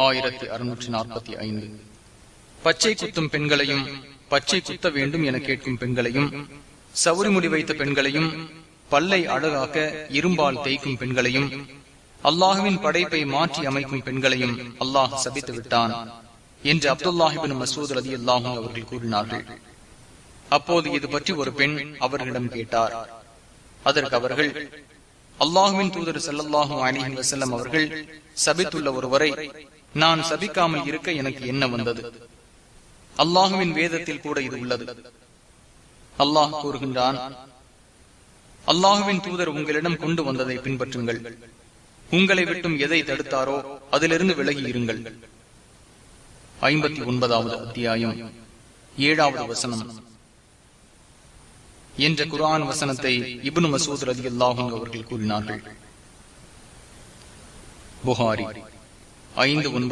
1645. பச்சை குத்தும் பெண்களையும் பச்சை குத்த வேண்டும் என கேட்கும் பெண்களையும், சவுரி முடி வைத்த பெண்களையும், பல்லை அழகாக்க இரும்பால் தேய்க்கும் பெண்களையும், அல்லாஹுவின் படைப்பை மாற்றி அமைக்கும் பெண்களையும் அல்லாஹ் சபித்து விட்டான் என்று அப்துல்லாஹ் இப்னு மஸ்ஊத் ரலியல்லாஹு அன்ஹு அவர்கள் கூறினார்கள். அப்போது இது பற்றி ஒரு பெண் அவர்களிடம் கேட்டார். அதற்கு அவர்கள், அல்லாஹுவின் தூதர் ஸல்லல்லாஹு அலைஹி வஸல்லம் அவர்கள் சபித்துள்ள ஒருவரை நான் சபிக்காமல் இருக்க எனக்கு என்ன வந்தது? அல்லாஹுவின் வேதத்தில் கூட இது உள்ளது. அல்லாஹ் கூறுகின்றான், அல்லாஹுவின் தூதர் உங்களிடம் கொண்டு வந்ததை பின்பற்றுங்கள், உங்களை விட்டும் எதை தடுத்தாரோ அதிலிருந்து விலகி இருங்கள். 59வது அத்தியாயம் 7வது வசனம் என்ற குர்ஆன் வசனத்தை இப்னு மஸ்ஊத் ரலியல்லாஹு அன்ஹு அவர்கள் கூறினார்கள். புகாரி 5